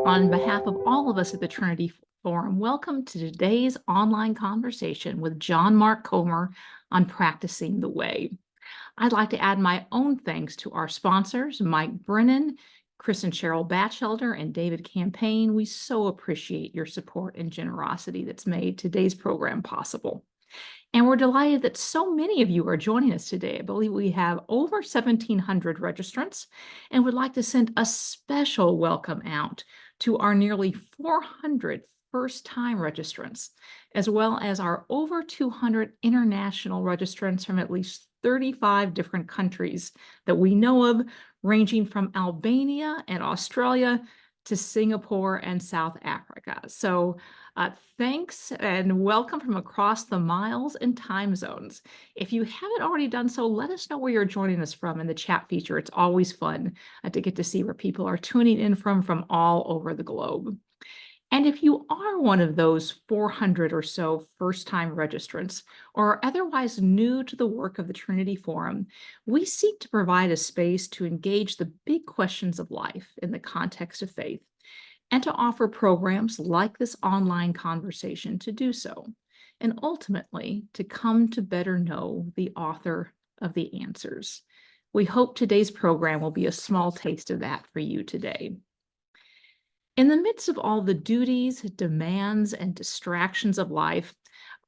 On behalf of all of us at the Trinity Forum, welcome to today's online conversation with John Mark Comer on Practicing the Way. I'd like to add my own thanks to our sponsors, Mike Brenan, Chris and Cheryl Bachelder, and David Campaigne. We so appreciate your support and generosity that's made today's program possible. And we're delighted that so many of you are joining us today. I believe we have over 1,700 registrants and would like to send a special welcome out to our nearly 400 first-time registrants, as well as our over 200 international registrants from at least 35 different countries that we know of, ranging from Albania and Australia to Singapore and South Africa. So thanks and welcome from across the miles and time zones. If you haven't already done so, let us know where you're joining us from in the chat feature. It's always fun to get to see where people are tuning in from all over the globe. And if you are one of those 400 or so first-time registrants or are otherwise new to the work of the Trinity Forum, we seek to provide a space to engage the big questions of life in the context of faith and to offer programs like this online conversation to do so, and ultimately to come to better know the author of the answers. We hope today's program will be a small taste of that for you today. In the midst of all the duties, demands, and distractions of life,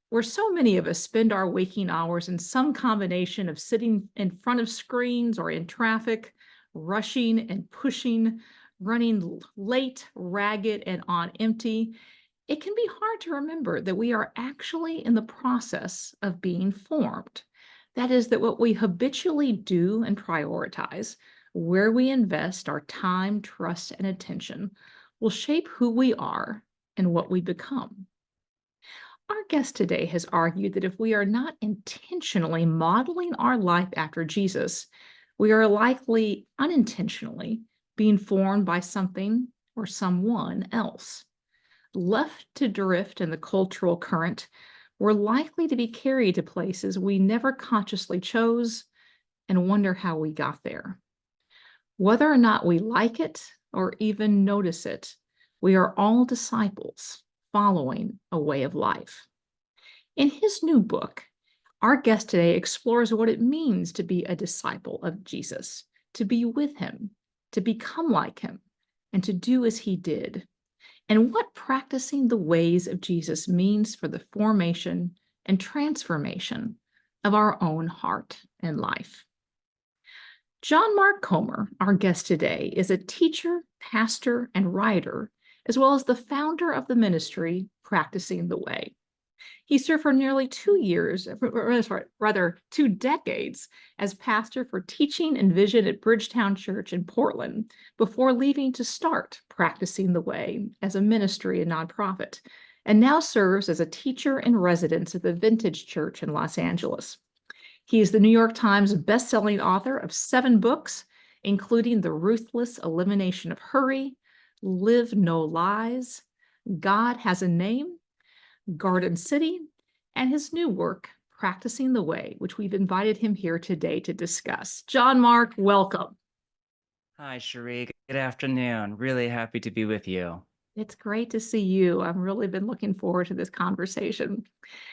where so many of us spend our waking hours in some combination of sitting in front of screens or in traffic, rushing and pushing, running late, ragged, and on empty, it can be hard to remember that we are actually in the process of being formed. That is, that what we habitually do and prioritize, where we invest our time, trust, and attention, will shape who we are and what we become. Our guest today has argued that if we are not intentionally modeling our life after Jesus, we are likely unintentionally being formed by something or someone else. Left to drift in the cultural current, we're likely to be carried to places we never consciously chose and wonder how we got there. Whether or not we like it or even notice it, we are all disciples following a way of life. In his new book, our guest today explores what it means to be a disciple of Jesus, to be with him, to become like him, and to do as he did, and what practicing the ways of Jesus means for the formation and transformation of our own heart and life. John Mark Comer, our guest today, is a teacher, pastor, and writer, as well as the founder of the ministry, Practicing the Way. He served for nearly 2 years, rather 2 decades, as pastor for teaching and vision at Bridgetown Church in Portland, before leaving to start Practicing the Way as a ministry and nonprofit, and now serves as a teacher in residence at the Vintage Church in Los Angeles. He is the New York Times bestselling author of 7 books, including The Ruthless Elimination of Hurry, Live No Lies, God Has a Name, Garden City, and his new work, Practicing the Way, which we've invited him here today to discuss. John Mark, welcome. Hi, Cheryl. Good afternoon. Really happy to be with you. It's great to see you. I've really been looking forward to this conversation.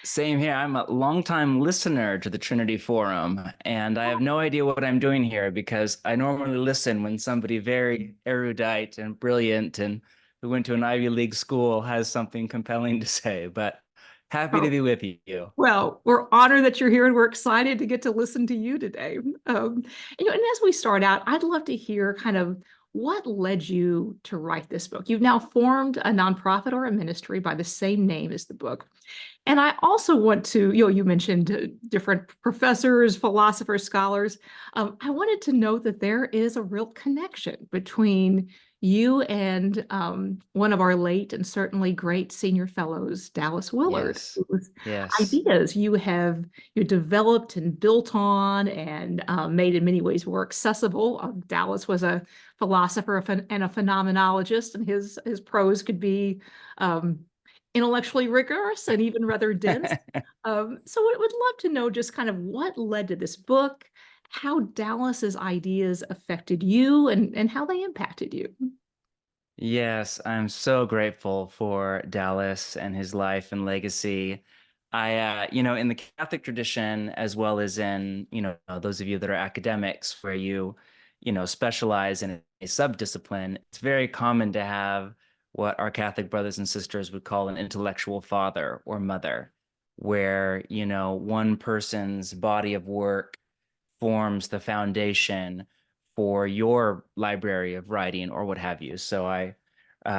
Same here. I'm a longtime listener to the Trinity Forum, and I have no idea what I'm doing here because I normally listen when somebody very erudite and brilliant and who went to an Ivy League school has something compelling to say, but happy to be with you. Well, we're honored that you're here and we're excited to get to listen to you today. And as we start out, I'd love to hear kind of what led you to write this book. You've now formed a nonprofit or a ministry by the same name as the book. And I also want to, you mentioned different professors, philosophers, scholars. I wanted to note that there is a real connection between you and one of our late and certainly great senior fellows, Dallas Willard, Yes. whose Yes. ideas you developed and built on and made in many ways more accessible. Dallas was a philosopher and a phenomenologist, and his prose could be intellectually rigorous and even rather dense. So I would love to know just kind of what led to this book, how Dallas's ideas affected you, and how they impacted you. Yes, I'm so grateful for Dallas and his life and legacy. In the Catholic tradition, as well as in, those of you that are academics where specialize in a subdiscipline, it's very common to have what our Catholic brothers and sisters would call an intellectual father or mother, where, one person's body of work forms the foundation for your library of writing or what have you. So I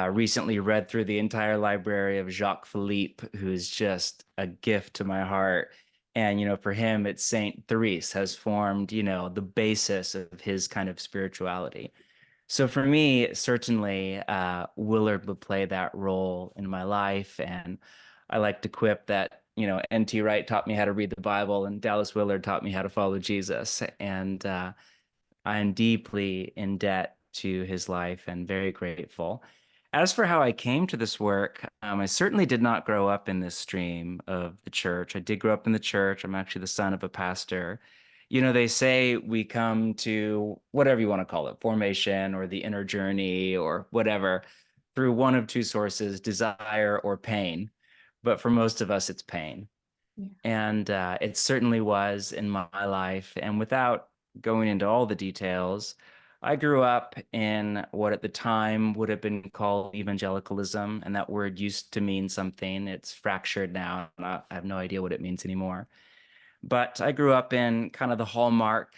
recently read through the entire library of Jacques Philippe, who's just a gift to my heart. And, for him, it's Saint Therese has formed, the basis of his kind of spirituality. So for me, certainly, Willard would play that role in my life. And I like to quip that, N.T. Wright taught me how to read the Bible, and Dallas Willard taught me how to follow Jesus. And I am deeply in debt to his life and very grateful. As for how I came to this work, I certainly did not grow up in this stream of the church. I did grow up in the church. I'm actually the son of a pastor. They say we come to whatever you want to call it, formation or the inner journey or whatever, through one of two sources, desire or pain. But for most of us, it's pain. Yeah. And it certainly was in my life. And without going into all the details, I grew up in what at the time would have been called evangelicalism. And that word used to mean something. It's fractured now. And I have no idea what it means anymore. But I grew up in kind of the hallmark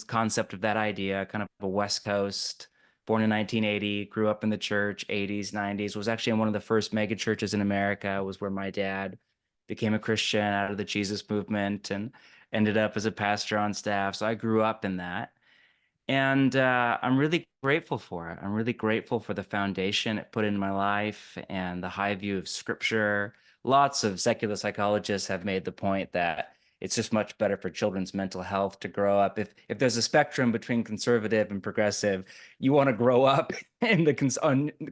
concept of that idea, kind of a West Coast, born in 1980, grew up in the church, 80s, 90s, was actually in one of the first mega churches in America, was where my dad became a Christian out of the Jesus movement and ended up as a pastor on staff. So I grew up in that. And I'm really grateful for it. I'm really grateful for the foundation it put in my life and the high view of scripture. Lots of secular psychologists have made the point that it's just much better for children's mental health to grow up. If there's a spectrum between conservative and progressive, you want to grow up in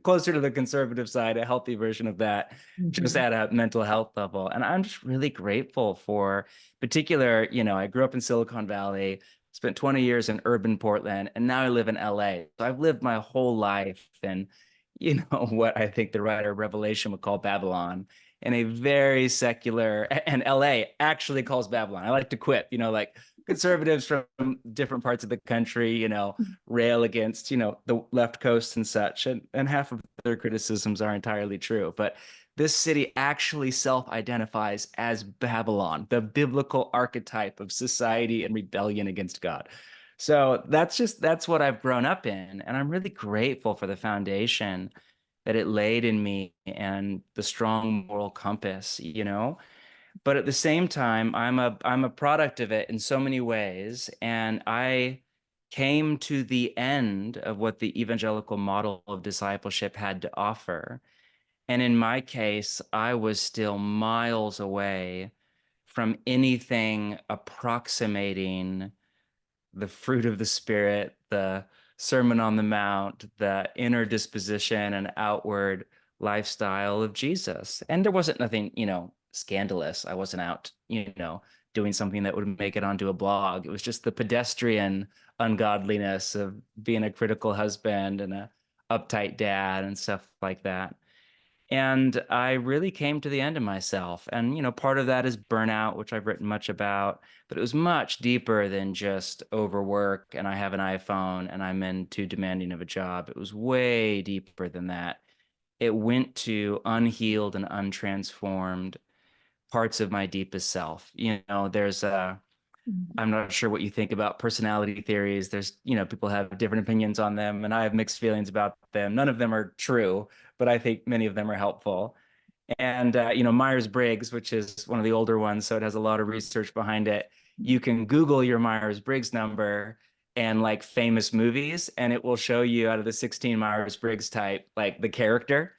closer to the conservative side, a healthy version of that, just Mhm. at a mental health level. And I'm just really grateful for particular, I grew up in Silicon Valley, spent 20 years in urban Portland, and now I live in LA. So I've lived my whole life in, what I think the writer of Revelation would call Babylon, in a very secular, and LA actually calls Babylon. I like to quip, like conservatives from different parts of the country, rail against, the left coast and such. And half of their criticisms are entirely true. But this city actually self-identifies as Babylon, the biblical archetype of society and rebellion against God. So that's what I've grown up in. And I'm really grateful for the foundation that it laid in me and the strong moral compass, But at the same time, I'm a product of it in so many ways. And I came to the end of what the evangelical model of discipleship had to offer. And in my case, I was still miles away from anything approximating the fruit of the Spirit, the Sermon on the Mount, the inner disposition and outward lifestyle of Jesus. And there wasn't nothing, scandalous. I wasn't out, doing something that would make it onto a blog. It was just the pedestrian ungodliness of being a critical husband and a uptight dad and stuff like that. And I really came to the end of myself. And, part of that is burnout, which I've written much about, but it was much deeper than just overwork and I have an iPhone and I'm in too demanding of a job. It was way deeper than that. It went to unhealed and untransformed parts of my deepest self. There's Mhm. I'm not sure what you think about personality theories. There's, people have different opinions on them, and I have mixed feelings about them. None of them are true, but I think many of them are helpful. And, Myers-Briggs, which is one of the older ones, so it has a lot of research behind it. You can Google your Myers-Briggs number and like famous movies, and it will show you out of the 16 Myers-Briggs type, like the character.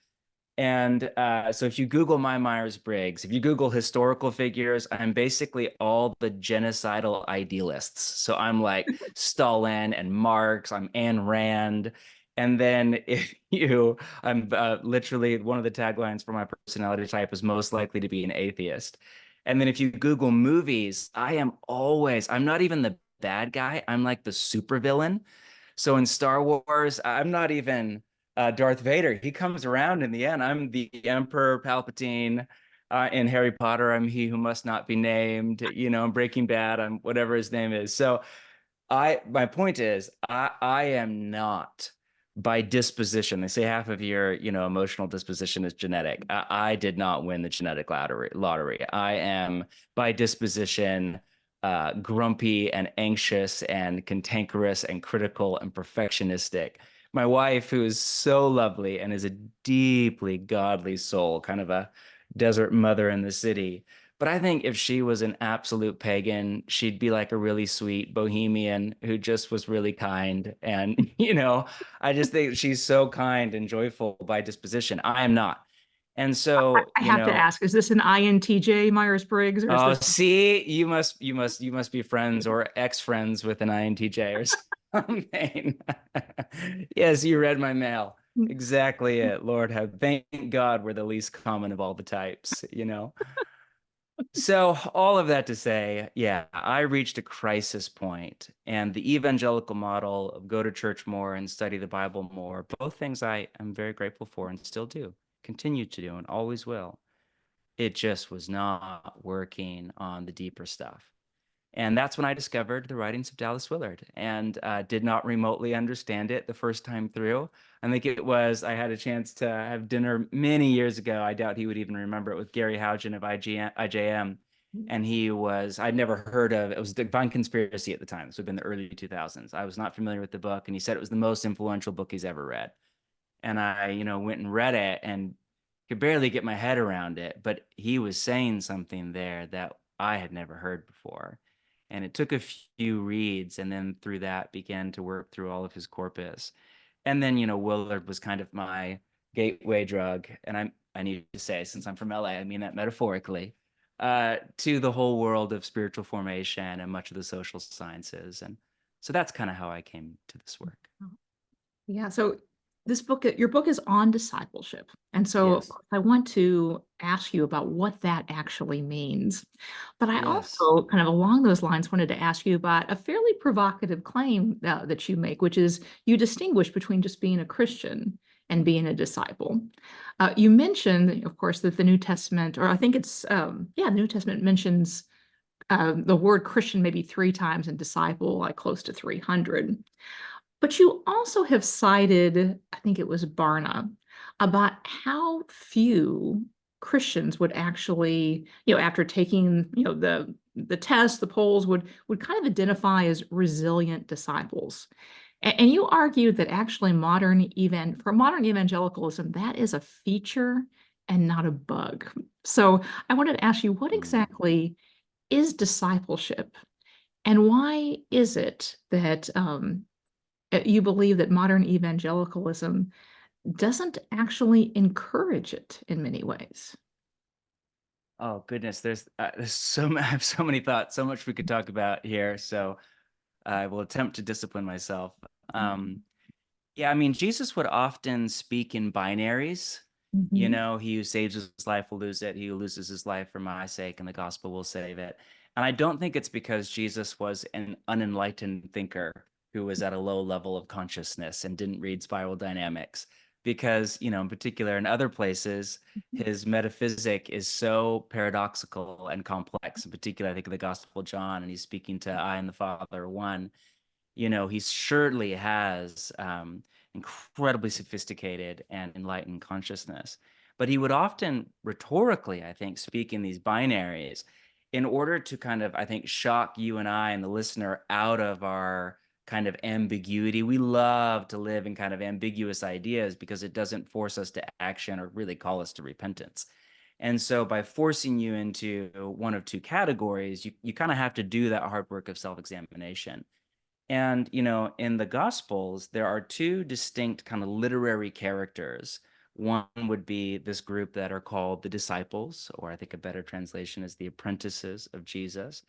And so if you Google my Myers-Briggs, if you Google historical figures, I'm basically all the genocidal idealists. So I'm like Stalin and Marx, I'm Ayn Rand. And then I'm literally one of the taglines for my personality type is most likely to be an atheist. And then if you Google movies, I'm not even the bad guy. I'm like the supervillain. So in Star Wars, I'm not even Darth Vader. He comes around in the end. I'm the Emperor Palpatine. In Harry Potter, I'm he who must not be named. You know, in Breaking Bad, I'm whatever his name is. So my point is, I am not by disposition. They say half of your, emotional disposition is genetic. I did not win the genetic lottery. I am by disposition grumpy and anxious and cantankerous and critical and perfectionistic. My wife, who is so lovely and is a deeply godly soul, kind of a desert mother in the city, but I think if she was an absolute pagan, she'd be like a really sweet bohemian who just was really kind. And, I just think she's so kind and joyful by disposition. I am not. And so, I have to ask, is this an INTJ Myers-Briggs, or is oh, this? see, you must be friends or ex-friends with an INTJ or something. Yes, you read my mail. Exactly it. Lord, thank God we're the least common of all the types. So, all of that to say, yeah, I reached a crisis point, and the evangelical model of go to church more and study the Bible more, both things I am very grateful for and still do, continue to do, and always will. It just was not working on the deeper stuff. And that's when I discovered the writings of Dallas Willard and did not remotely understand it the first time through. I think it was, I had a chance to have dinner many years ago. I doubt he would even remember it, with Gary Hougen of IJM. And I'd never heard of, it was Divine Conspiracy at the time. This would have been the early 2000s. I was not familiar with the book. And he said it was the most influential book he's ever read. And I, went and read it and could barely get my head around it. But he was saying something there that I had never heard before. And it took a few reads, and then through that began to work through all of his corpus. And then, Willard was kind of my gateway drug. And I need to say, since I'm from LA, I mean that metaphorically, to the whole world of spiritual formation and much of the social sciences. And so that's kind of how I came to this work. Yeah, so your book is on discipleship. And so of Yes. course, I want to ask you about what that actually means. But I Yes. also, kind of along those lines, wanted to ask you about a fairly provocative claim that you make, which is you distinguish between just being a Christian and being a disciple. You mentioned, of course, that the New Testament, or I think the New Testament mentions the word Christian maybe 3 times and disciple like close to 300. But you also have cited, I think it was Barna, about how few Christians would actually, after taking, the tests, the polls, would kind of identify as resilient disciples. And you argued that actually for modern evangelicalism, that is a feature and not a bug. So I wanted to ask you, what Mm. exactly is discipleship, and why is it that you believe that modern evangelicalism doesn't actually encourage it in many ways? Oh goodness, I have so many thoughts, so much we could talk about here. So I will attempt to discipline myself. Um, Yeah, I mean, Jesus would often speak in binaries. Mhm. He who saves his life will lose it. He who loses his life for my sake and the gospel will save it. And I don't think it's because Jesus was an unenlightened thinker who was at a low level of consciousness and didn't read spiral dynamics. Because, in particular, in other places, his metaphysic is so paradoxical and complex. In particular, I think of the Gospel of John, and he's speaking to I and the Father are one. He surely has incredibly sophisticated and enlightened consciousness. But he would often rhetorically, I think, speak in these binaries in order to kind of, I think, shock you and I and the listener out of our kind of ambiguity. We love to live in kind of ambiguous ideas because it doesn't force us to action or really call us to repentance. And so by forcing you into one of two categories, you kind of have to do that hard work of self-examination. And, in the Gospels, there are two distinct kind of literary characters. One would be this group that are called the disciples, or I think a better translation is the apprentices of Jesus.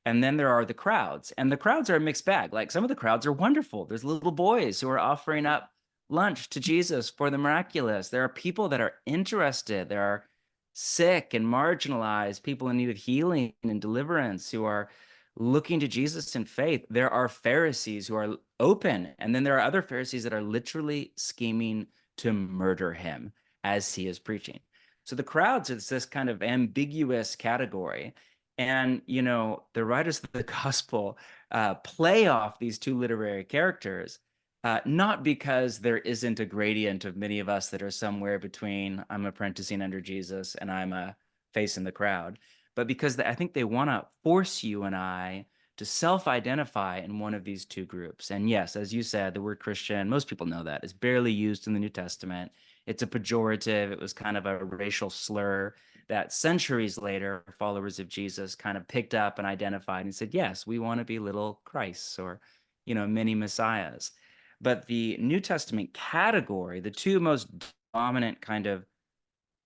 And then there are the crowds, and the crowds are a mixed bag. Like some of the crowds are wonderful. There's little boys who are offering up lunch to Jesus for the miraculous. There are people that are interested. There are sick and marginalized people in need of healing and deliverance who are looking to Jesus in faith. There are Pharisees who are open, and then there are other Pharisees that are literally scheming to murder him as he is preaching. So the crowds is this kind of ambiguous category. And, the writers of the gospel play off these two literary characters, not because there isn't a gradient of many of us that are somewhere between I'm apprenticing under Jesus and I'm a face in the crowd, but because I think they want to force you and I to self-identify in one of these two groups. And yes, as you said, the word Christian, most people know that, is barely used in the New Testament. It's a pejorative. It was kind of a racial slur that centuries later, followers of Jesus kind of picked up and identified and said, yes, we want to be little Christs or, mini messiahs. But the New Testament category, the two most dominant kind of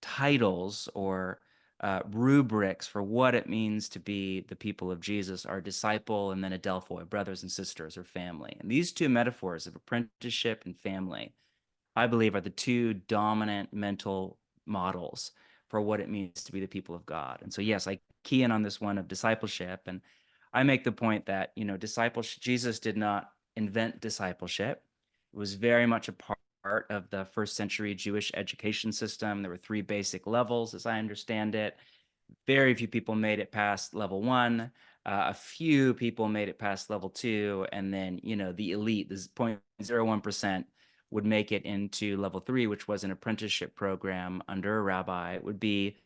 titles or rubrics for what it means to be the people of Jesus are disciple and then adelphoi, brothers and sisters or family. And these two metaphors of apprenticeship and family, I believe, are the two dominant mental models for what it means to be the people of God. And so, yes, I key in on this one of discipleship. And I make the point that, discipleship, Jesus did not invent discipleship. It was very much a part of the first century Jewish education system. There were three basic levels, as I understand it. Very few people made it past level one. A few people made it past level two. And then, the elite, this 0.01%, would make it into level three, which was an apprenticeship program under a rabbi. It would be,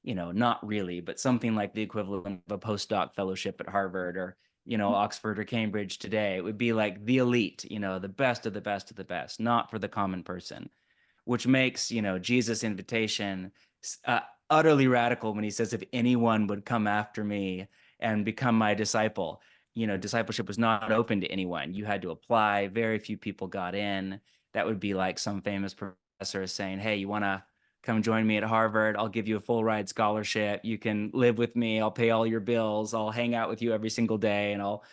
not really, but something like the equivalent of a postdoc fellowship at Harvard or, Oxford or Cambridge today. It would be like the elite, the best of the best of the best, not for the common person, which makes, Jesus' invitation uh, utterly radical when he says, if anyone would come after me and become my disciple. Discipleship was not open to anyone. You had to apply. Very few people got in. That would be like some famous professor saying, hey, you want to come join me at Harvard? I'll give you a full ride scholarship. You can live with me. I'll pay all your bills. I'll hang out with you every single day. And I'll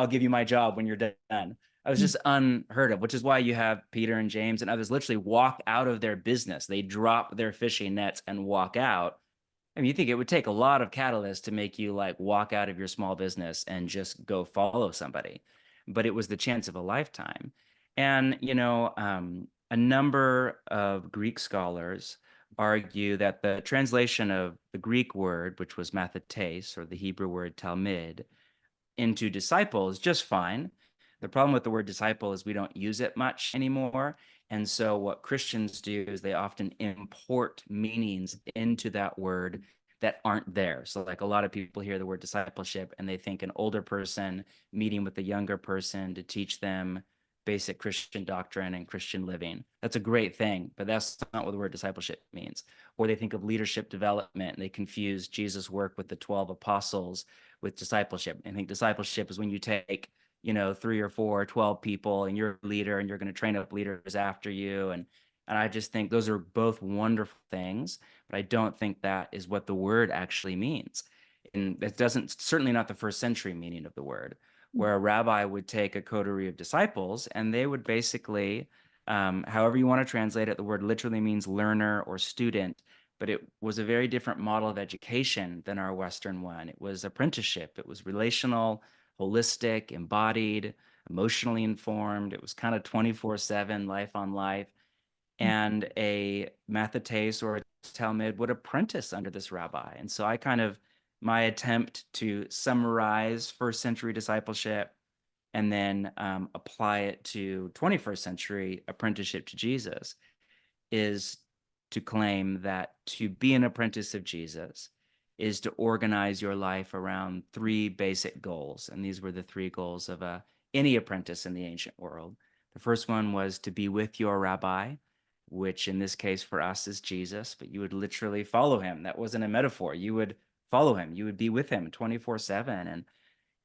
give you my job when you're done. I was just unheard of, which is why you have Peter and James and others literally walk out of their business. They drop their fishing nets and walk out. I mean, you think it would take a lot of catalyst to make you like walk out of your small business and just go follow somebody, but it was the chance of a lifetime. And, a number of Greek scholars argue that the translation of the Greek word, which was mathetes, or the Hebrew word talmid, into disciple is just fine. The problem with the word disciple is we don't use it much anymore. And so what Christians do is they often import meanings into that word that aren't there. So like a lot of people hear the word discipleship and they think an older person meeting with a younger person to teach them basic Christian doctrine and Christian living. That's a great thing, but that's not what the word discipleship means. Or they think of leadership development and they confuse Jesus' work with the 12 apostles with discipleship. I think discipleship is when you take, 3 or 4, 12 people and you're a leader and you're going to train up leaders after you. And I just think those are both wonderful things, but I don't think that is what the word actually means. And it doesn't, certainly not the first century meaning of the word, where a rabbi would take a coterie of disciples and they would basically, however you want to translate it, the word literally means learner or student, but it was a very different model of education than our Western one. It was apprenticeship. It was relational, holistic, embodied, emotionally informed. It was kind of 24/7 life on life. And a mathetes or a talmid would apprentice under this rabbi. And so my attempt to summarize first century discipleship and then apply it to 21st century apprenticeship to Jesus is to claim that to be an apprentice of Jesus is to organize your life around three basic goals. And these were the three goals of any apprentice in the ancient world. The first one was to be with your rabbi, which in this case for us is Jesus, but you would literally follow him. That wasn't a metaphor. You would follow him. You would be with him 24/7 and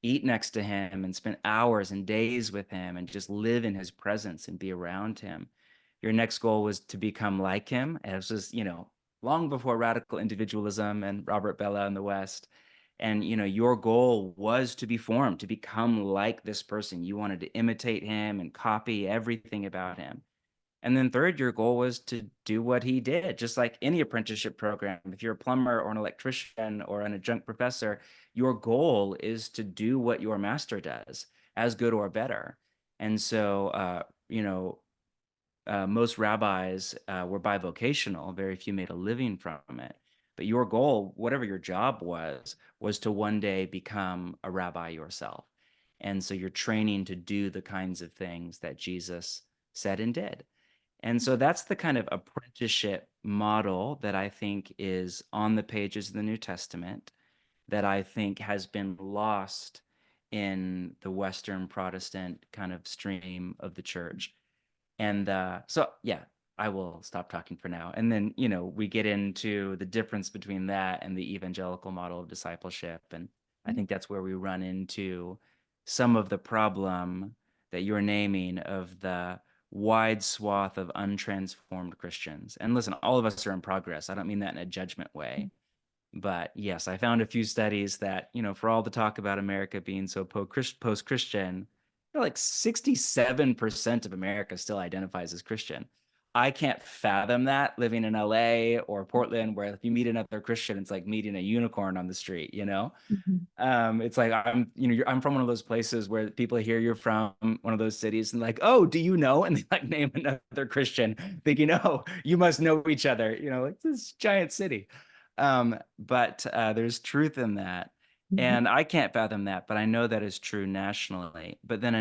eat next to him and spend hours and days with him and just live in his presence and be around him. Your next goal was to become like him. And this was, long before radical individualism and Robert Bellah in the West. And, your goal was to be formed, to become like this person. You wanted to imitate him and copy everything about him. And then third, your goal was to do what he did, just like any apprenticeship program. If you're a plumber or an electrician or an adjunct professor, your goal is to do what your master does, as good or better. And so, most rabbis were bivocational. Very few made a living from it. But your goal, whatever your job was to one day become a rabbi yourself. And so you're training to do the kinds of things that Jesus said and did. And so that's the kind of apprenticeship model that I think is on the pages of the New Testament that I think has been lost in the Western Protestant kind of stream of the church. And so, yeah, I will stop talking for now. And then, we get into the difference between that and the evangelical model of discipleship. And I think that's where we run into some of the problem that you're naming of the wide swath of untransformed Christians. And listen, all of us are in progress. I don't mean that in a judgment way. But yes, I found a few studies that, for all the talk about America being so post-Christian, like 67% of America still identifies as Christian. I can't fathom that living in LA or Portland, where if you meet another Christian, it's like meeting a unicorn on the street, Mhm. It's like I'm from one of those places where people hear you're from one of those cities and like, oh, do you know? And they like name another Christian, thinking, oh, you must know each other, like this giant city. But there's truth in that. Mhm. And I can't fathom that, but I know that is true nationally. But then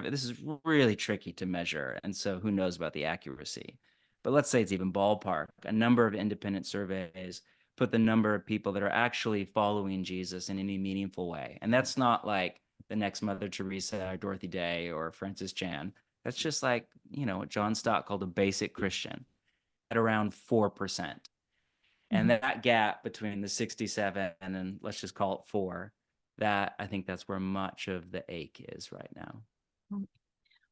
this is really tricky to measure. And so who knows about the accuracy? But let's say it's even ballpark. A number of independent surveys put the number of people that are actually following Jesus in any meaningful way. And that's not like the next Mother Teresa or Dorothy Day or Francis Chan. That's just like, what John Stott called a basic Christian at around 4%. And Mhm. that gap between the 67 and let's just call it 4, that I think that's where much of the ache is right now.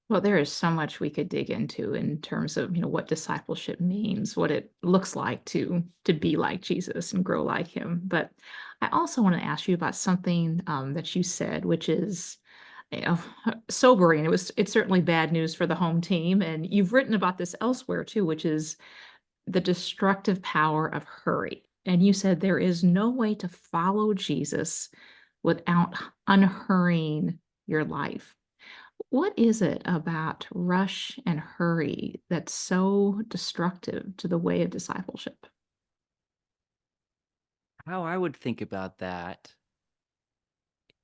Well, there is so much we could dig into in terms of, what discipleship means, what it looks like to be like Jesus and grow like him. But I also want to ask you about something that you said, which is uh, sobering. It's certainly bad news for the home team, and you've written about this elsewhere too, which is the destructive power of hurry. And you said there is no way to follow Jesus without unhurrying your life. What is it about rush and hurry that's so destructive to the way of discipleship? How I would think about that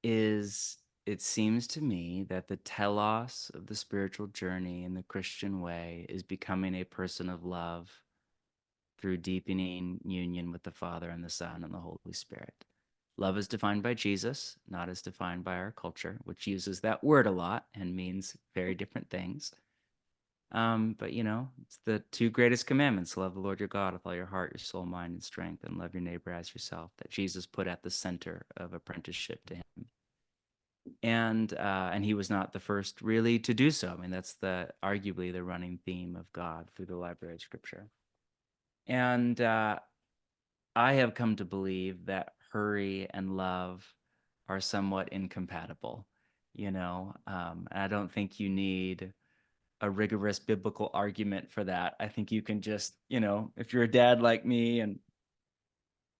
is it seems to me that the telos of the spiritual journey in the Christian way is becoming a person of love through deepening union with the Father and the Son and the Holy Spirit. Love is defined by Jesus, not as defined by our culture, which uses that word a lot and means very different things. But it's the two greatest commandments: love the Lord your God with all your heart, your soul, mind, and strength, and love your neighbor as yourself, that Jesus put at the center of apprenticeship to him. And he was not the first really to do so. I mean, that's arguably the running theme of God through the library of Scripture. And I have come to believe that hurry and love are somewhat incompatible. And I don't think you need a rigorous biblical argument for that. I think you can just, if you're a dad like me, and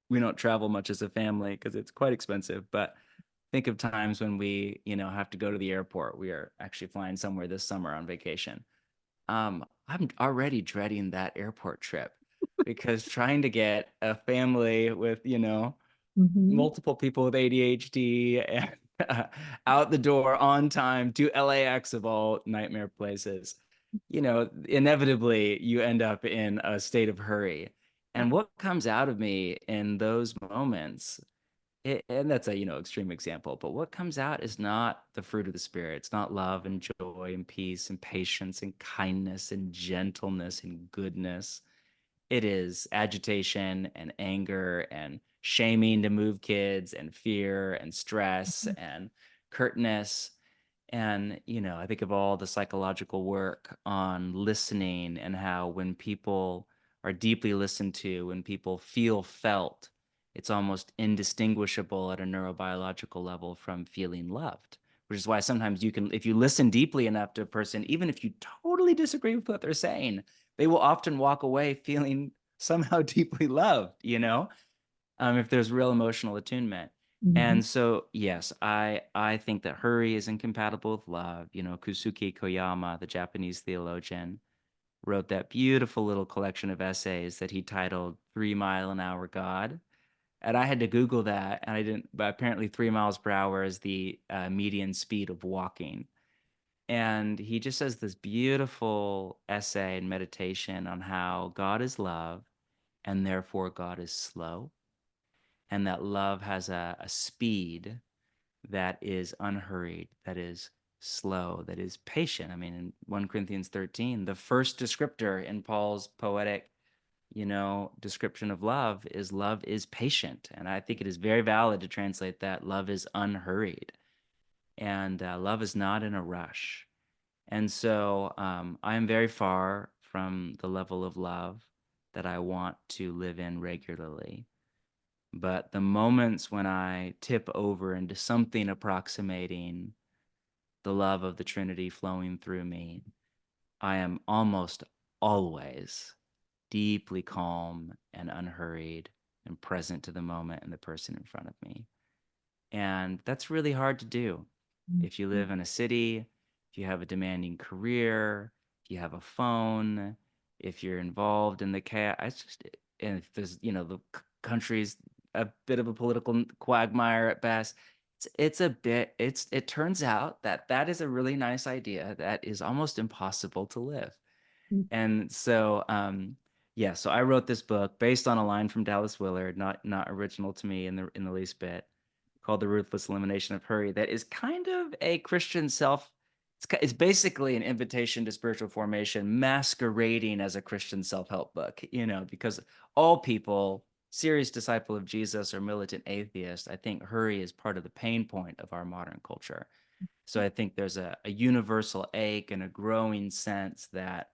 we don't travel much as a family because it's quite expensive, but think of times when we, have to go to the airport. We are actually flying somewhere this summer on vacation. I'm already dreading that airport trip because trying to get a family with, Mhm. multiple people with ADHD and out the door on time to LAX of all nightmare places, inevitably you end up in a state of hurry. And what comes out of me in those moments, and that's a extreme example, but what comes out is not the fruit of the spirit. It's not love and joy and peace and patience and kindness and gentleness and goodness. It is agitation and anger and shaming to move kids and fear and stress Mhm. and curtness. And, I think of all the psychological work on listening and how when people are deeply listened to, when people feel felt, it's almost indistinguishable at a neurobiological level from feeling loved, which is why sometimes if you listen deeply enough to a person, even if you totally disagree with what they're saying, they will often walk away feeling somehow deeply loved, if there's real emotional attunement. Mhm. And so, yes, I think that hurry is incompatible with love. Kusuke Koyama, the Japanese theologian, wrote that beautiful little collection of essays that he titled 3 Mile an Hour God. And I had to Google that, and I didn't, but apparently 3 miles per hour is the median speed of walking. And he just says this beautiful essay and meditation on how God is love and therefore God is slow, and that love has a speed that is unhurried, that is slow, that is patient. I mean, in 1 Corinthians 13, the first descriptor in Paul's poetic, description of love is patient. And I think it is very valid to translate that love is unhurried, and love is not in a rush. And so I am very far from the level of love that I want to live in regularly. But the moments when I tip over into something approximating the love of the Trinity flowing through me, I am almost always deeply calm and unhurried and present to the moment and the person in front of me. And that's really hard to do. If you live in a city, if you have a demanding career, if you have a phone, if you're involved in the chaos, and if there's, the country's a bit of a political quagmire at best, it turns out that that is a really nice idea that is almost impossible to live. And so, yeah, so I wrote this book based on a line from Dallas Willard, not original to me in the least bit, called The Ruthless Elimination of Hurry. That is kind of a Christian self. It's basically an invitation to spiritual formation, masquerading as a Christian self-help book. Because all people, serious disciple of Jesus or militant atheist, I think hurry is part of the pain point of our modern culture. So I think there's a universal ache and a growing sense that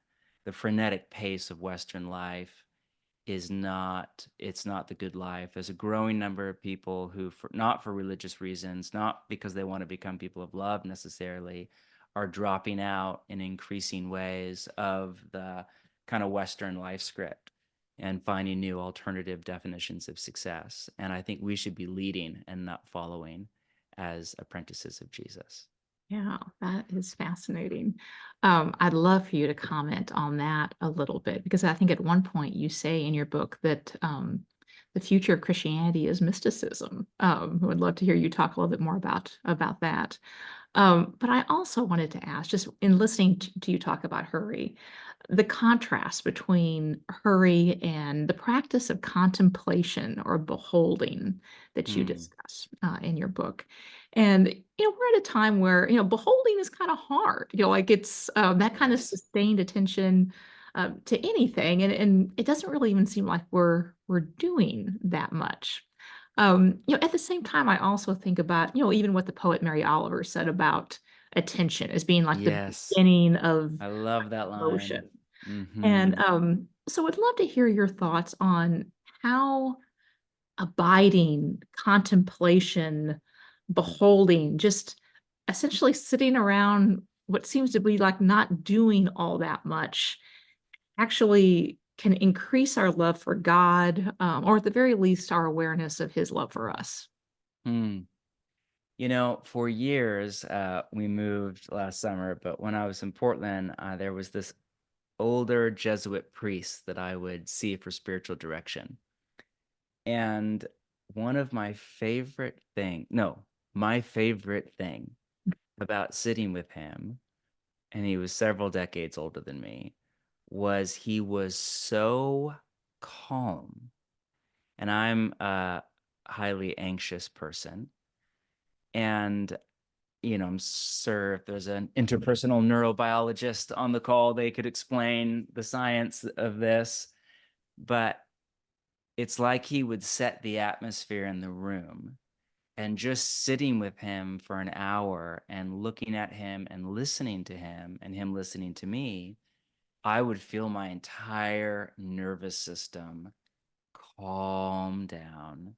the frenetic pace of Western life it's not the good life. There's a growing number of people who, not for religious reasons, not because they want to become people of love necessarily, are dropping out in increasing ways of the kind of Western life script and finding new alternative definitions of success. And I think we should be leading and not following as apprentices of Jesus. Yeah, that is fascinating. I'd love for you to comment on that a little bit because I think at one point you say in your book that the future of Christianity is mysticism. I would love to hear you talk a little bit more about that. But I also wanted to ask, just in listening to you talk about hurry, the contrast between hurry and the practice of contemplation or beholding that you Hmm. discuss in your book. And, we're at a time where, beholding is kind of hard, like it's that kind of Yes. sustained attention to anything. And it doesn't really even seem like we're doing that much. At the same time, I also think about, even what the poet Mary Oliver said about attention as being like the Yes. beginning of I love that line. emotion. And Hmm. so I'd love to hear your thoughts on how abiding, contemplation, beholding, just essentially sitting around what seems to be like not doing all that much actually can increase our love for God, or at the very least, our awareness of his love for us. Hmm. For years, we moved last summer, but when I was in Portland, there was this older Jesuit priest that I would see for spiritual direction. And one of my favorite thing about sitting with him, and he was several decades older than me, was he was so calm. And I'm a highly anxious person. And I'm sure if there's an interpersonal neurobiologist on the call, they could explain the science of this. But it's like he would set the atmosphere in the room. And just sitting with him for an hour and looking at him and listening to him and him listening to me, I would feel my entire nervous system calm down.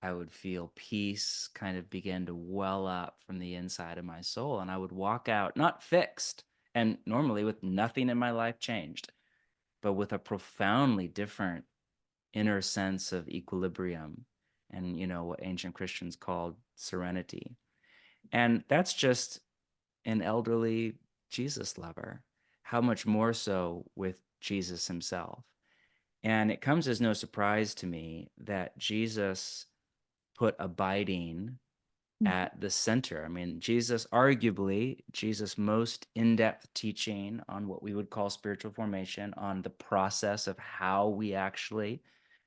I would feel peace kind of begin to well up from the inside of my soul. And I would walk out, not fixed, and normally with nothing in my life changed, but with a profoundly different inner sense of equilibrium and, what ancient Christians called serenity. And that's just an elderly Jesus lover how much more so with Jesus himself? And it comes as no surprise to me that Jesus put abiding Mhm. at the center. I mean, arguably, Jesus' most in depth teaching on what we would call spiritual formation, on the process of how we actually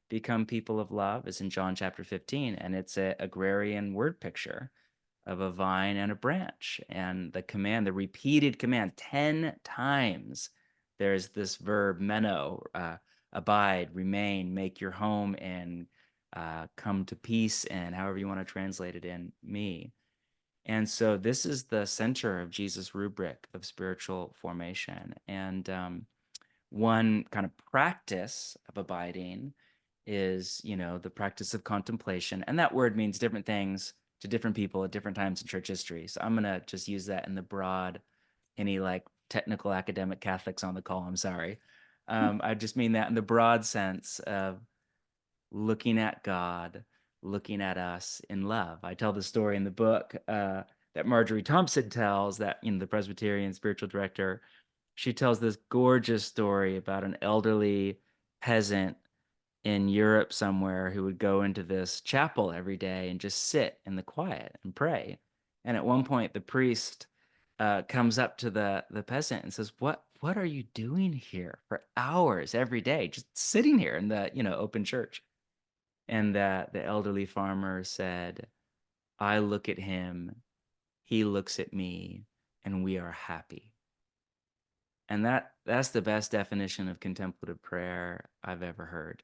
become people of love, is in John chapter 15. And it's a agrarian word picture of a vine and a branch. And the command, the repeated command, 10 times, there's this verb, meno, abide, remain, make your home in, come to peace, and however you want to translate it in me. And so this is the center of Jesus' rubric of spiritual formation. And one kind of practice of abiding is, the practice of contemplation. And that word means different things to different people at different times in church history. So I'm going to just use that in the broad, any like technical academic Catholics on the call, I'm sorry. I just mean that in the broad sense of looking at God, looking at us in love. I tell the story in the book that Marjorie Thompson tells, that, the Presbyterian spiritual director. She tells this gorgeous story about an elderly peasant in Europe somewhere who would go into this chapel every day and just sit in the quiet and pray. And at one point, the priest comes up to the peasant and says, "What are you doing here for hours every day, just sitting here in the open church?" And that the elderly farmer said, "I look at him, he looks at me, and we are happy." And that's the best definition of contemplative prayer I've ever heard.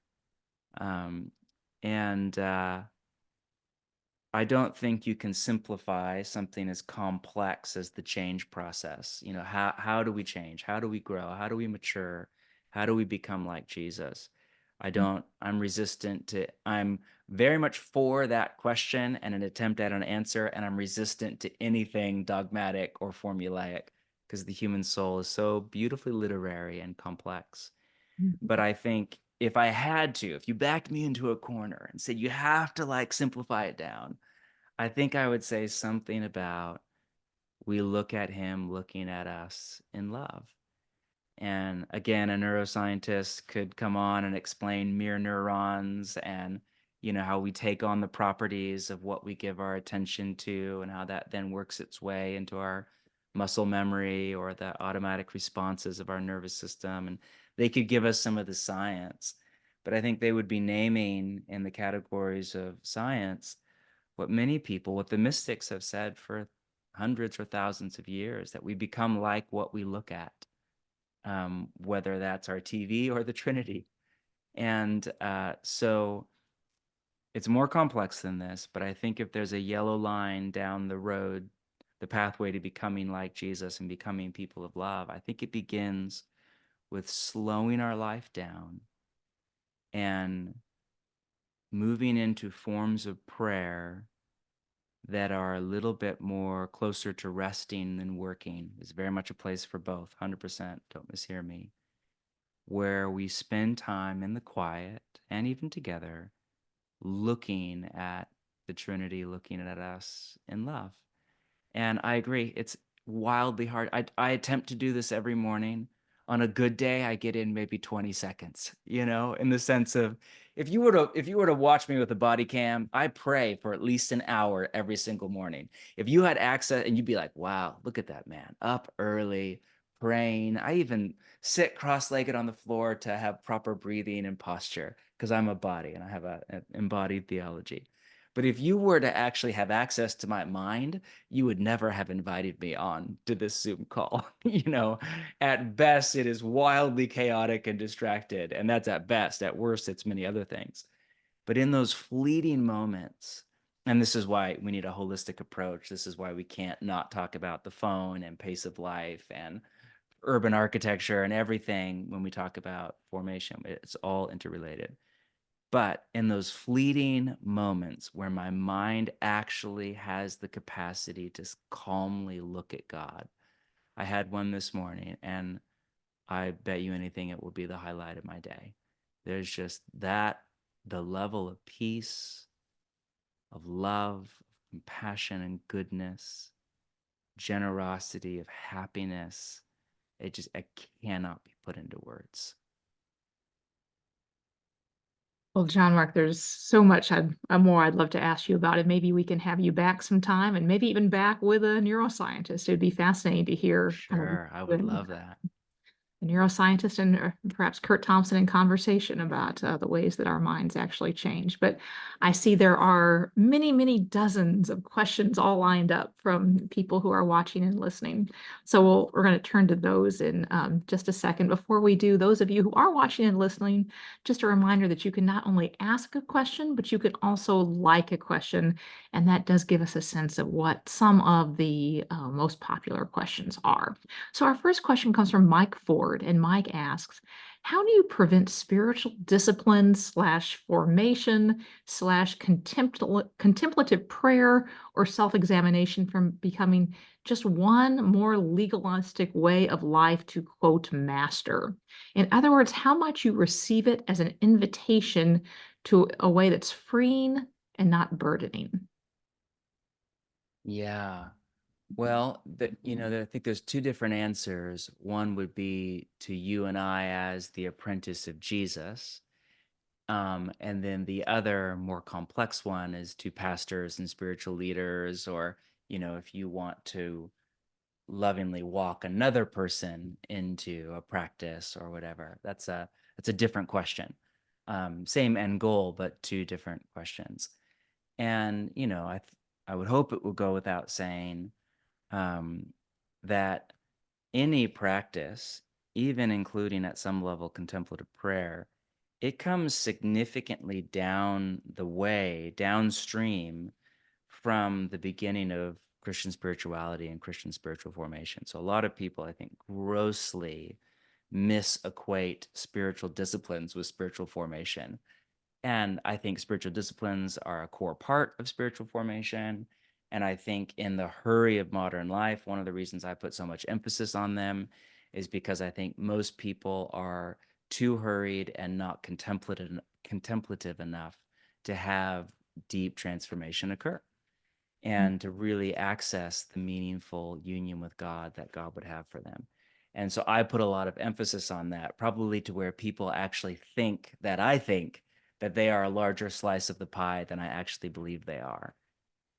Um, and I don't think you can simplify something as complex as the change process. How do we change? How do we grow? How do we mature? How do we become like Jesus? I'm very much for that question and an attempt at an answer, and I'm resistant to anything dogmatic or formulaic because the human soul is so beautifully literary and complex. But Mhm. I think if you backed me into a corner and said you have to like simplify it down, I think I would say something about we look at him looking at us in love. And again, a neuroscientist could come on and explain mirror neurons and how we take on the properties of what we give our attention to and how that then works its way into our muscle memory or the automatic responses of our nervous system. And they could give us some of the science, but I think they would be naming in the categories of science what the mystics have said for hundreds or thousands of years, that we become like what we look at, whether that's our TV or the Trinity. And so it's more complex than this, but I think if there's a yellow line down the road, the pathway to becoming like Jesus and becoming people of love, I think it begins with slowing our life down and moving into forms of prayer that are a little bit more closer to resting than working. Is very much a place for both, 100%, don't mishear me, where we spend time in the quiet and even together looking at the Trinity, looking at us in love. And I agree, it's wildly hard. I attempt to do this every morning. On a good day, I get in maybe 20 seconds, in the sense of if you were to watch me with a body cam, I pray for at least an hour every single morning. If you had access and you'd be like, wow, look at that man, up early, praying. I even sit cross-legged on the floor to have proper breathing and posture because I'm a body and I have an embodied theology. But if you were to actually have access to my mind, you would never have invited me on to this Zoom call. At best, it is wildly chaotic and distracted. And that's at best. At worst, it's many other things. But in those fleeting moments, and this is why we need a holistic approach. This is why we can't not talk about the phone and pace of life and urban architecture and everything when we talk about formation. It's all interrelated. But in those fleeting moments where my mind actually has the capacity to calmly look at God, I had one this morning, and I bet you anything it will be the highlight of my day. There's just the level of peace, of love, of compassion and goodness, generosity, of happiness It cannot be put into words. Well, John Mark, there's so much more I'd love to ask you about it. Maybe we can have you back sometime and maybe even back with a neuroscientist. It would be fascinating to hear kind of Sure, I would love that. a neuroscientist and perhaps Kurt Thompson in conversation about the ways that our minds actually change. But I see there are many, many dozens of questions all lined up from people who are watching and listening. So we're going to turn to those in just a second. Before we do, those of you who are watching and listening, just a reminder that you can not only ask a question, but you can also like a question. And that does give us a sense of what some of the most popular questions are. So our first question comes from Mike Ford, and Mike asks, how do you prevent spiritual discipline slash formation slash contemplative prayer or self-examination from becoming just one more legalistic way of life to quote master? In other words, how much you receive it as an invitation to a way that's freeing and not burdening. Yeah. Well, I think there's two different answers. One would be to you and I as the apprentice of Jesus. And then the other more complex one is to pastors and spiritual leaders, or, if you want to lovingly walk another person into a practice or whatever. That's a different question. Same end goal, but two different questions. And, I would hope it would go without saying um, that any practice, even including at some level contemplative prayer, it comes significantly down the way, downstream from the beginning of Christian spirituality and Christian spiritual formation. So a lot of people, I think, grossly misequate spiritual disciplines with spiritual formation. And I think spiritual disciplines are a core part of spiritual formation. And I think in the hurry of modern life, one of the reasons I put so much emphasis on them is because I think most people are too hurried and not contemplative enough to have deep transformation occur and to really access the meaningful union with God that God would have for them. And so I put a lot of emphasis on that, probably to where people actually think that they are a larger slice of the pie than I actually believe they are.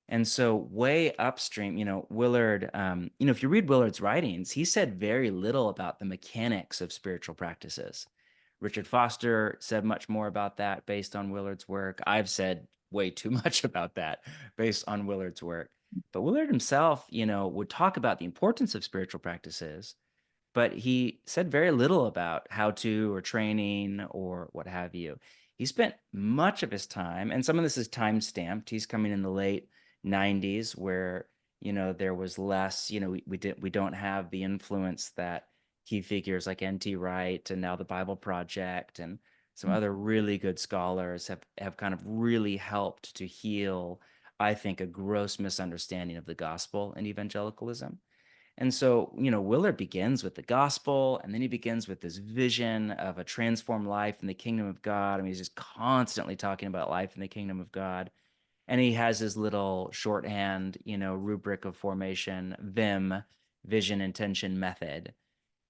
And so, way upstream, Willard, if you read Willard's writings, he said very little about the mechanics of spiritual practices. Richard Foster said much more about that based on Willard's work. I've said way too much about that based on Willard's work. But Willard himself, would talk about the importance of spiritual practices, but he said very little about how to or training or what have you. He spent much of his time, and some of this is time stamped. He's coming in the late 90s where, there was less, we don't have the influence that key figures like N.T. Wright and now the Bible Project and some other really good scholars have kind of really helped to heal, I think, a gross misunderstanding of the gospel and evangelicalism. And so, Willard begins with the gospel, and then he begins with this vision of a transformed life in the kingdom of God. I mean, he's just constantly talking about life in the kingdom of God. And he has his little shorthand, rubric of formation, VIM, vision, intention, method,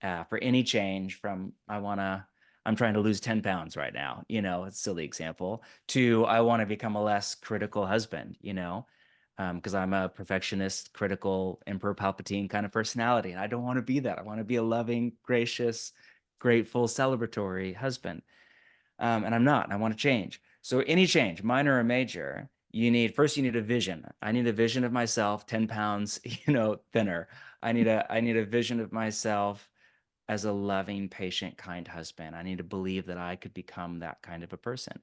for any change from I'm trying to lose 10 pounds right now, it's a silly example, to I want to become a less critical husband, because I'm a perfectionist, critical, Emperor Palpatine kind of personality. And I don't want to be that. I want to be a loving, gracious, grateful, celebratory husband. And I'm not. And I want to change. So any change, minor or major, you need a vision. I need a vision of myself 10 pounds, thinner. I need a vision of myself as a loving, patient, kind husband. I need to believe that I could become that kind of a person.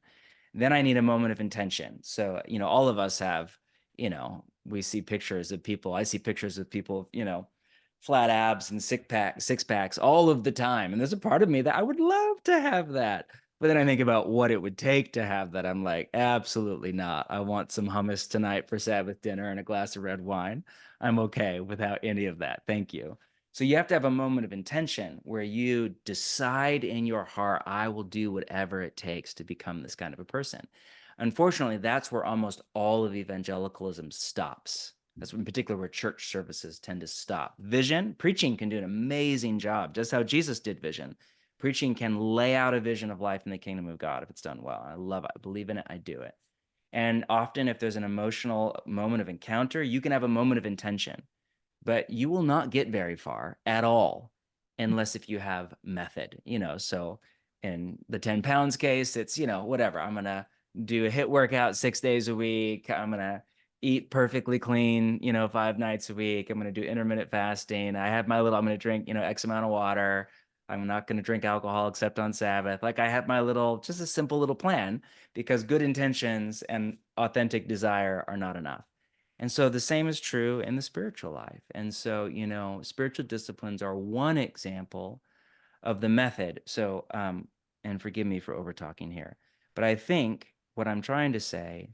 Then I need a moment of intention. So, all of us have, we see pictures of people. I see pictures of people, flat abs and six packs all of the time. And there's a part of me that I would love to have that. But then I think about what it would take to have that. I'm like, absolutely not. I want some hummus tonight for Sabbath dinner and a glass of red wine. I'm okay without any of that. Thank you. So you have to have a moment of intention where you decide in your heart, I will do whatever it takes to become this kind of a person. Unfortunately, that's where almost all of evangelicalism stops. That's in particular where church services tend to stop. Vision, preaching can do an amazing job, just how Jesus did vision. Preaching can lay out a vision of life in the kingdom of God if it's done well. I love it. I believe in it. I do it. And often, if there's an emotional moment of encounter, you can have a moment of intention, but you will not get very far at all unless if you have method, So in the 10 pounds case, it's, whatever. I'm going to do a HIIT workout 6 days a week. I'm going to eat perfectly clean, 5 nights a week. I'm going to do intermittent fasting. I'm going to drink, X amount of water. I'm not going to drink alcohol except on Sabbath. Like I have just a simple little plan because good intentions and authentic desire are not enough. And so the same is true in the spiritual life. And so, spiritual disciplines are one example of the method. So, and forgive me for over talking here, but I think what I'm trying to say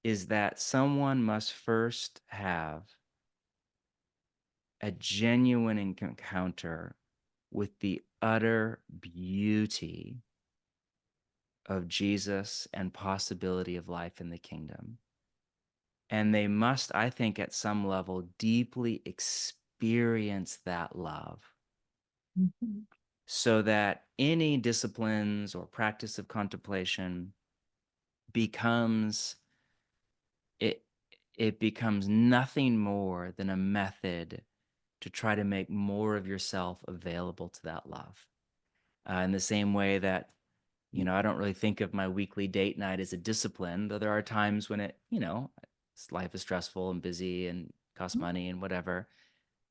is that someone must first have a genuine encounter with the utter beauty of Jesus and possibility of life in the kingdom. And they must, I think, at some level, deeply experience that love Mhm. so that any disciplines or practice of contemplation becomes it it becomes nothing more than a method to try to make more of yourself available to that love. In the same way that, I don't really think of my weekly date night as a discipline, though there are times when life is stressful and busy and costs money and whatever.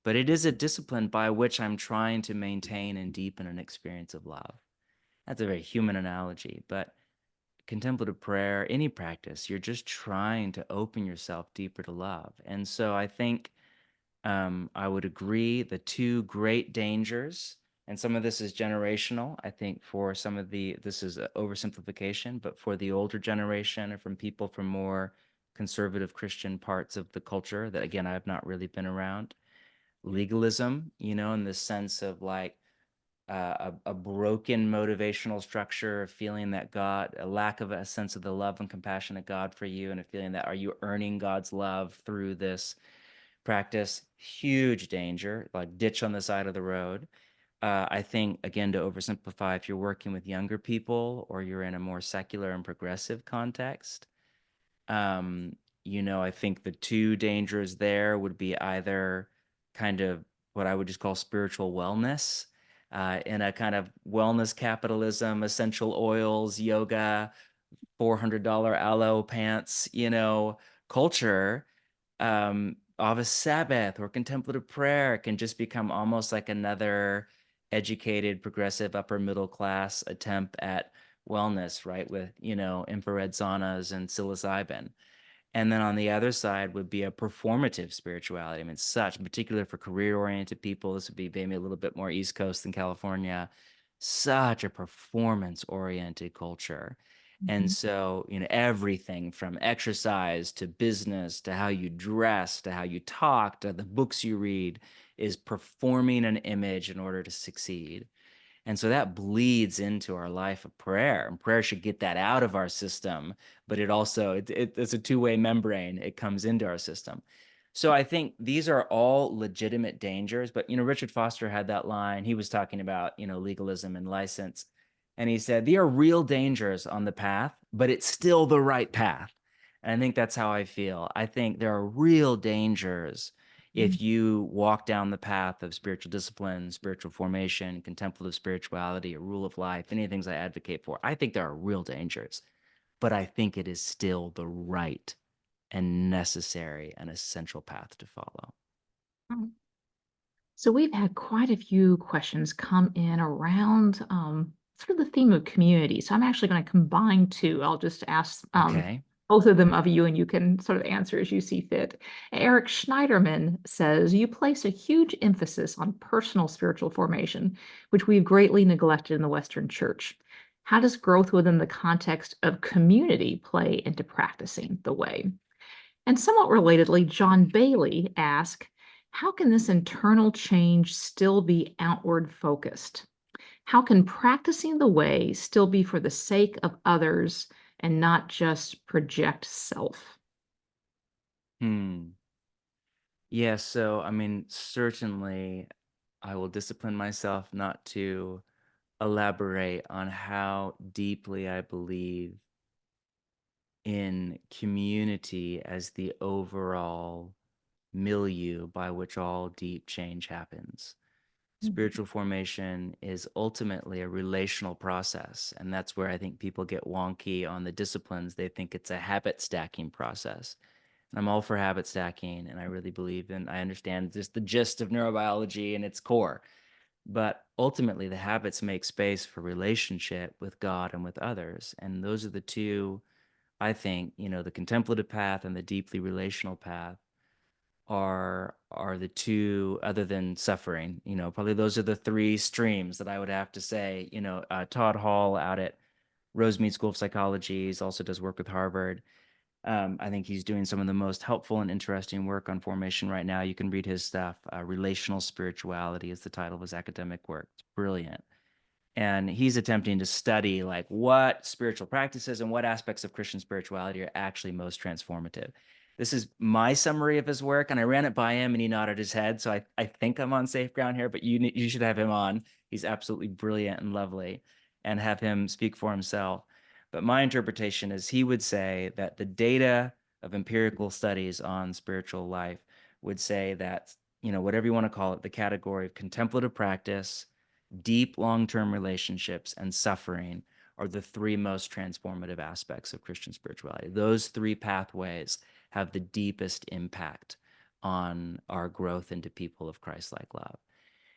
But it is a discipline by which I'm trying to maintain and deepen an experience of love. That's a very human analogy, but contemplative prayer, any practice, you're just trying to open yourself deeper to love. And so I think I would agree the two great dangers, and some of this is generational. I think for this is an oversimplification, but for the older generation or from people from more conservative Christian parts of the culture that, again, I have not really been around, legalism, in the sense of like a broken motivational structure, a feeling that a lack of a sense of the love and compassion of God for you, and a feeling that are you earning God's love through this practice? Huge danger, like ditch on the side of the road. I think, again, to oversimplify, if you're working with younger people or you're in a more secular and progressive context, um, I think the two dangers there would be either kind of what I would just call spiritual wellness, in a kind of wellness capitalism, essential oils, yoga, $400 aloe pants, culture, of a Sabbath or contemplative prayer can just become almost like another educated, progressive, upper middle class attempt at wellness, right? With, infrared saunas and psilocybin. And then on the other side would be a performative spirituality. I mean, such, in particular for career-oriented people, this would be maybe a little bit more East Coast than California, such a performance-oriented culture. And Mhm. so, everything from exercise to business to how you dress to how you talk to the books you read is performing an image in order to succeed. And so that bleeds into our life of prayer, and prayer should get that out of our system. But it's a two-way membrane. It comes into our system. So I think these are all legitimate dangers. But Richard Foster had that line. He was talking about legalism and license, and he said they are real dangers on the path, but it's still the right path. And I think that's how I feel. I think there are real dangers if you walk down the path of spiritual discipline, spiritual formation, contemplative spirituality, a rule of life, any of the things I advocate for, I think there are real dangers, but I think it is still the right and necessary and essential path to follow. Mhm. So we've had quite a few questions come in around sort of the theme of community. So I'm actually going to combine two. I'll just ask Okay. both of them of you, and you can sort of answer as you see fit. Eric Schneiderman says, you place a huge emphasis on personal spiritual formation, which we've greatly neglected in the Western Church. How does growth within the context of community play into practicing the way? And somewhat relatedly, John Bailey asked, how can this internal change still be outward focused? How can practicing the way still be for the sake of others and not just project self? Hmm. Yeah, so I mean, certainly I will discipline myself not to elaborate on how deeply I believe in community as the overall milieu by which all deep change happens. Mhm. Spiritual formation is ultimately a relational process. And that's where I think people get wonky on the disciplines. They think it's a habit stacking process. And I'm all for habit stacking. And I really believe in, I understand just the gist of neurobiology and its core. But ultimately, the habits make space for relationship with God and with others. And those are the two, I think, the contemplative path and the deeply relational path are the two, other than suffering, probably those are the three streams that I would have to say. Todd Hall out at Rosemead School of Psychology, he's also does work with Harvard. I think he's doing some of the most helpful and interesting work on formation right now. You can read his stuff. Relational Spirituality is the title of his academic work. It's brilliant, and he's attempting to study like what spiritual practices and what aspects of Christian spirituality are actually most transformative. This is my summary of his work, and I ran it by him, and he nodded his head. So I think I'm on safe ground here, but you should have him on. He's absolutely brilliant and lovely, and have him speak for himself. But my interpretation is he would say that the data of empirical studies on spiritual life would say that, whatever you want to call it, the category of contemplative practice, deep long-term relationships, and suffering are the three most transformative aspects of Christian spirituality. Those three pathways have the deepest impact on our growth into people of Christ-like love.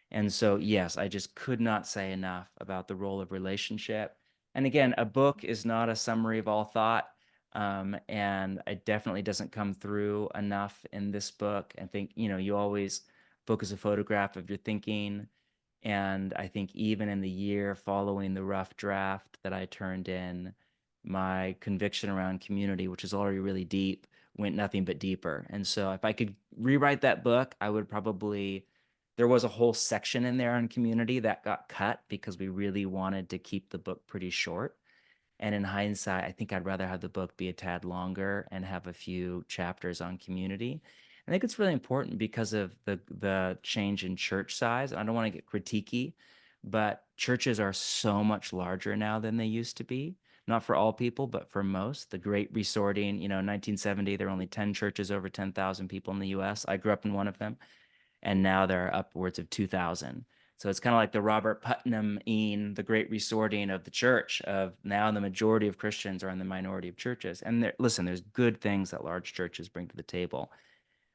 And so, yes, I just could not say enough about the role of relationship. And again, a book is not a summary of all thought. And it definitely doesn't come through enough in this book. I think, you always, book is a photograph of your thinking. And I think even in the year following the rough draft that I turned in, my conviction around community, which is already really deep, went nothing but deeper. And so if I could rewrite that book, I would probably, there was a whole section in there on community that got cut because we really wanted to keep the book pretty short. And in hindsight, I think I'd rather have the book be a tad longer and have a few chapters on community. I think it's really important because of the change in church size. I don't want to get critiquey, but churches are so much larger now than they used to be. Not for all people, but for most. The great resorting, 1970, there were only 10 churches over 10,000 people in the US. I grew up in one of them, and now there are upwards of 2,000. So it's kind of like the Robert Putnam-ine, the great resorting of the church, of now the majority of Christians are in the minority of churches. And listen, there's good things that large churches bring to the table,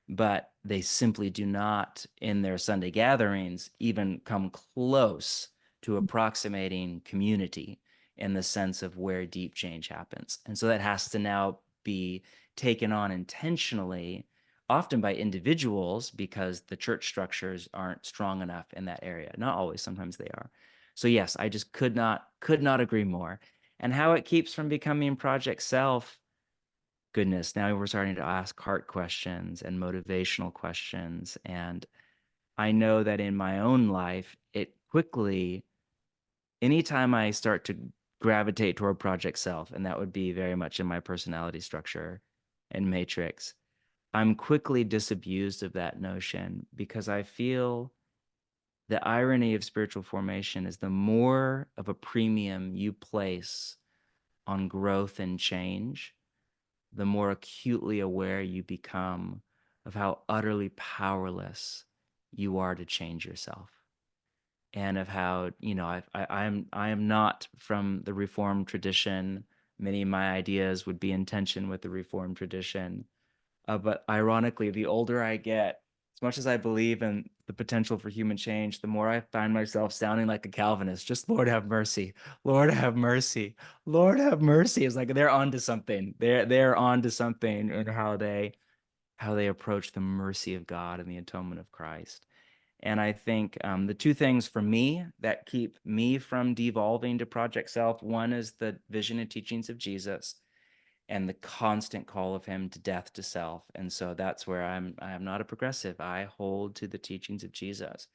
but they simply do not, in their Sunday gatherings, even come close to approximating community in the sense of where deep change happens. And so that has to now be taken on intentionally, often by individuals, because the church structures aren't strong enough in that area. Not always, sometimes they are. So yes, I just could not agree more. And how it keeps from becoming Project Self, goodness, now we're starting to ask heart questions and motivational questions. And I know that in my own life, it quickly, anytime I start to gravitate toward Project Self, and that would be very much in my personality structure and matrix, I'm quickly disabused of that notion because I feel the irony of spiritual formation is the more of a premium you place on growth and change, the more acutely aware you become of how utterly powerless you are to change yourself, and of how, I am not from the Reformed tradition. Many of my ideas would be in tension with the Reformed tradition. But ironically, the older I get, as much as I believe in the potential for human change, the more I find myself sounding like a Calvinist. Just Lord have mercy, Lord have mercy, Lord have mercy. It's like they're onto something. They're onto something in how they approach the mercy of God and the atonement of Christ. And I think the two things for me that keep me from devolving to Project Self, one is the vision and teachings of Jesus and the constant call of him to death to self. And so that's where I am not a progressive. I hold to the teachings of Jesus,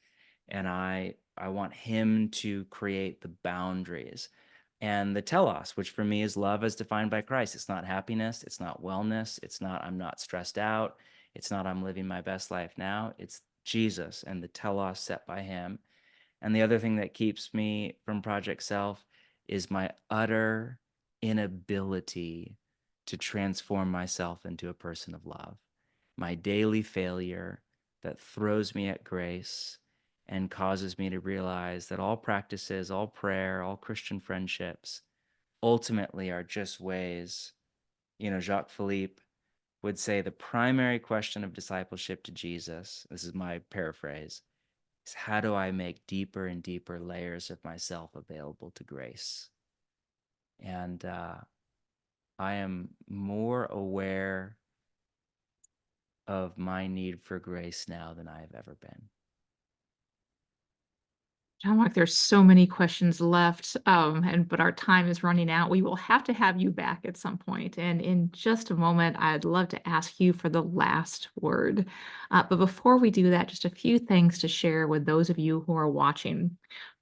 and I want him to create the boundaries and the telos, which for me is love as defined by Christ. It's not happiness, it's not wellness, it's not I'm not stressed out, It's not I'm living my best life now. It's Jesus and the telos set by him. And the other thing that keeps me from Project Self is my utter inability to transform myself into a person of love. My daily failure that throws me at grace and causes me to realize that all practices, all prayer, all Christian friendships ultimately are just ways. Jacques Philippe would say the primary question of discipleship to Jesus, this is my paraphrase, is how do I make deeper and deeper layers of myself available to grace? And I am more aware of my need for grace now than I have ever been. John Mark, there's so many questions left, but our time is running out. We will have to have you back at some point. And in just a moment, I'd love to ask you for the last word. But before we do that, just a few things to share with those of you who are watching.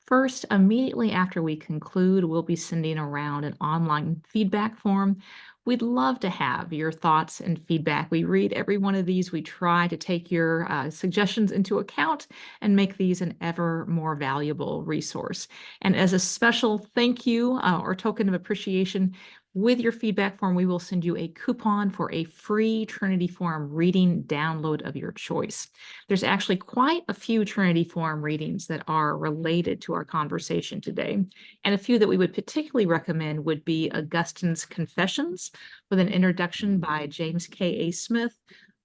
First, immediately after we conclude, we'll be sending around an online feedback form. We'd love to have your thoughts and feedback. We read every one of these. We try to take your suggestions into account and make these an ever more valuable resource. And as a special thank you or token of appreciation, with your feedback form, we will send you a coupon for a free Trinity Forum reading download of your choice. There's actually quite a few Trinity Forum readings that are related to our conversation today. And a few that we would particularly recommend would be Augustine's Confessions with an introduction by James K.A. Smith,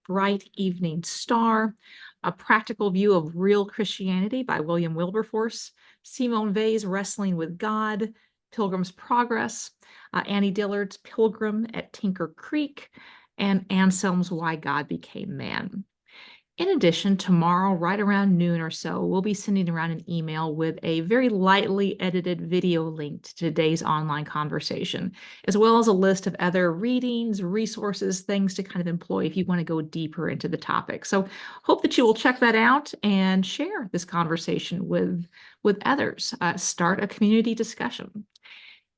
Bright Evening Star, A Practical View of Real Christianity by William Wilberforce, Simone Weil's Wrestling with God, Pilgrim's Progress, Annie Dillard's Pilgrim at Tinker Creek, and Anselm's Why God Became Man. In addition, tomorrow, right around noon or so, we'll be sending around an email with a very lightly edited video link to today's online conversation, as well as a list of other readings, resources, things to kind of employ if you want to go deeper into the topic. So hope that you will check that out and share this conversation with others. Start a community discussion.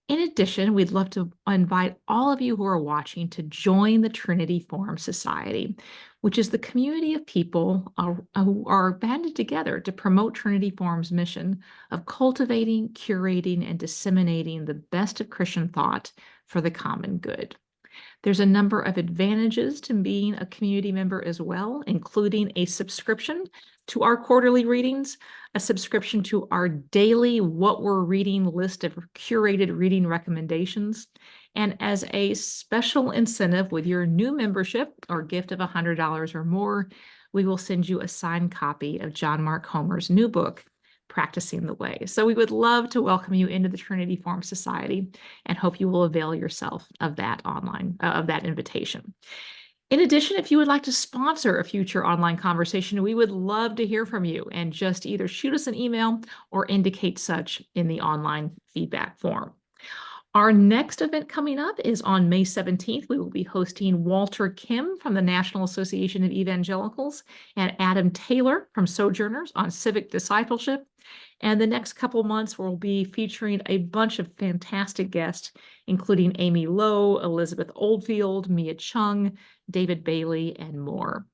In addition, we'd love to invite all of you who are watching to join the Trinity Forum Society, which is the community of people who are banded together to promote Trinity Forum's mission of cultivating, curating, and disseminating the best of Christian thought for the common good. There's a number of advantages to being a community member as well, including a subscription to our quarterly readings, a subscription to our daily What We're Reading list of curated reading recommendations, and as a special incentive with your new membership or gift of $100 or more, we will send you a signed copy of John Mark Comer's new book, Practicing the Way. So we would love to welcome you into the Trinity Forum Society and hope you will avail yourself of that of that invitation. In addition, if you would like to sponsor a future online conversation, we would love to hear from you and just either shoot us an email or indicate such in the online feedback form. Our next event coming up is on May 17th. We will be hosting Walter Kim from the National Association of Evangelicals and Adam Taylor from Sojourners on civic discipleship. And the next couple months, we'll be featuring a bunch of fantastic guests, including Amy Lowe, Elizabeth Oldfield, Mia Chung, David Bailey, and more.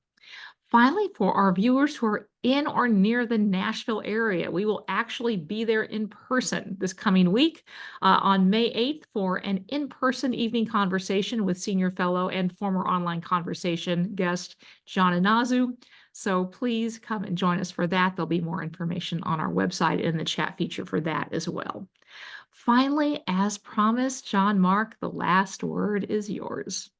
Finally, for our viewers who are in or near the Nashville area, we will actually be there in person this coming week on May 8th for an in-person evening conversation with senior fellow and former online conversation guest, John Inazu. So please come and join us for that. There'll be more information on our website in the chat feature for that as well. Finally, as promised, John Mark, the last word is yours.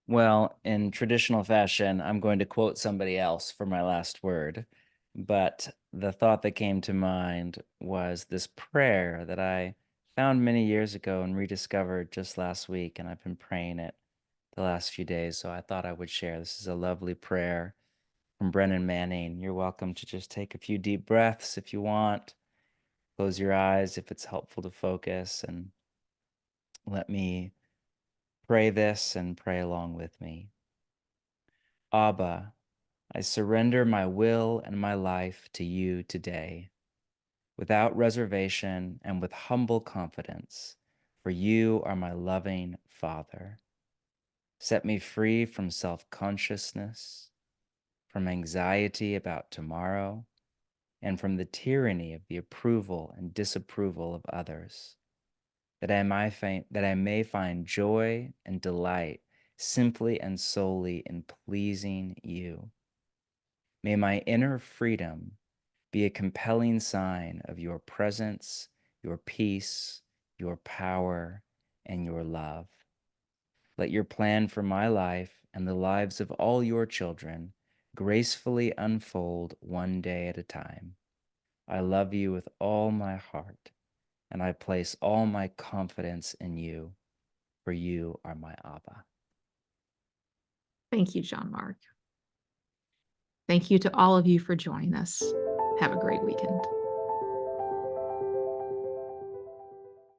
Well, in traditional fashion, I'm going to quote somebody else for my last word. But the thought that came to mind was this prayer that I found many years ago and rediscovered just last week. And I've been praying it the last few days. So I thought I would share. This is a lovely prayer from Brenan Manning. You're welcome to just take a few deep breaths if you want. Close your eyes if it's helpful to focus. And let me pray this and pray along with me. Abba, I surrender my will and my life to you today, without reservation and with humble confidence, for you are my loving Father. Set me free from self-consciousness, from anxiety about tomorrow, and from the tyranny of the approval and disapproval of others, that I may find joy and delight simply and solely in pleasing you. May my inner freedom be a compelling sign of your presence, your peace, your power, and your love. Let your plan for my life and the lives of all your children gracefully unfold one day at a time. I love you with all my heart, and I place all my confidence in you, for you are my Abba. Thank you, John Mark. Thank you to all of you for joining us. Have a great weekend.